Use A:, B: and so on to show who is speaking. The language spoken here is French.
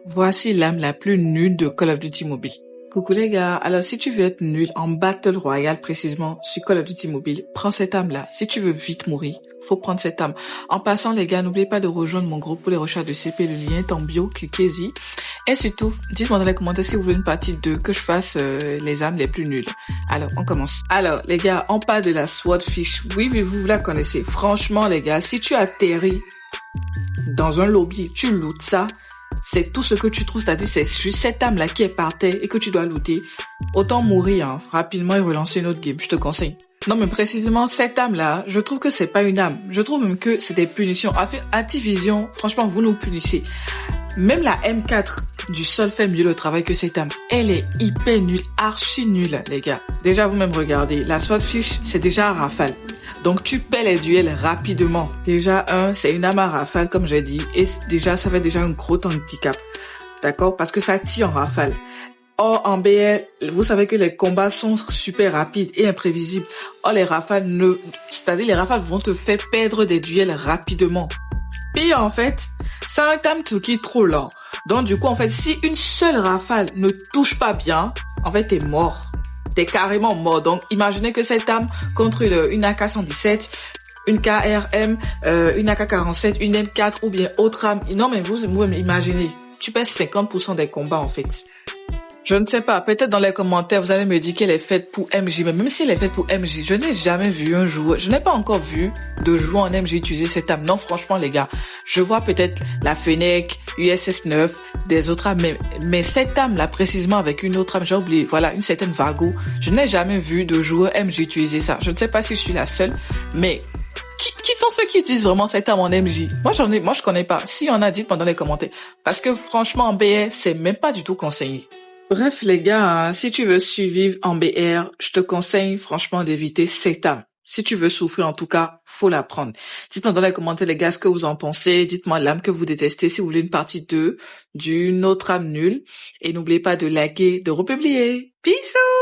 A: Voici l'âme la plus nulle de Call of Duty Mobile. Coucou les gars, alors si tu veux être nul en Battle Royale précisément sur Call of Duty Mobile, prends cette âme-là. Si tu veux vite mourir, faut prendre cette âme. En passant les gars, n'oubliez pas de rejoindre mon groupe pour les recherches de CP, le lien est en bio, cliquez-y. Et surtout, dites-moi dans les commentaires si vous voulez une partie 2, que je fasse les âmes les plus nulles. Alors, on commence. Alors les gars, on parle de la Swordfish. Oui, vous la connaissez. Franchement les gars, si tu atterris dans un lobby, tu lootes ça, c'est tout ce que tu trouves, c'est-à-dire c'est juste cette âme-là qui est par terre et que tu dois looter. Autant mourir rapidement et relancer une autre game, je te conseille. Non mais précisément cette âme-là, je trouve que c'est pas une âme. Je trouve même que c'est des punitions. En fait, Activision, franchement, vous nous punissez. Même la M4 du sol fait mieux le travail que cette âme. Elle est hyper nulle, archi nulle, les gars. Déjà, vous-même regardez, la Swordfish, c'est déjà à rafale. Donc, tu perds les duels rapidement. Déjà, c'est une âme à rafale, comme j'ai dit. Et déjà, ça fait déjà un gros handicap. D'accord? Parce que ça tire en rafale. Or, en BR, vous savez que les combats sont super rapides et imprévisibles. Or, les rafales c'est-à-dire les rafales vont te faire perdre des duels rapidement. Pire, en fait, c'est un time to kill trop lent. Donc, du coup, en fait, si une seule rafale ne touche pas bien, en fait, t'es mort. T'es carrément mort. Donc, imaginez que cette arme contre une AK-117, une KRM, une AK-47, une M4 ou bien autre arme. Non, mais vous imaginez, tu perds 50% des combats, en fait. Je ne sais pas, peut-être dans les commentaires, vous allez me dire qu'elle est faite pour MJ. Mais même si elle est faite pour MJ, je n'ai jamais vu un joueur, je n'ai pas encore vu de joueur en MJ utiliser cette arme. Non, franchement, les gars, je vois peut-être la Fennec, USS 9, des autres armes, mais cette arme-là, précisément avec une autre arme, j'ai oublié, voilà, une certaine Vago, je n'ai jamais vu de joueur MJ utiliser ça. Je ne sais pas si je suis la seule, mais qui sont ceux qui utilisent vraiment cette arme en MJ? Moi, je connais pas. Si on a, dites-moi dans les commentaires. Parce que franchement, en BR, c'est même pas du tout conseillé. Bref, les gars, si tu veux survivre en BR, je te conseille franchement d'éviter cette arme. Si tu veux souffrir, en tout cas, faut la prendre. Dites-moi dans les commentaires, les gars, ce que vous en pensez. Dites-moi l'âme que vous détestez si vous voulez une partie 2 d'une autre âme nulle. Et n'oubliez pas de liker, de republier. Peace out!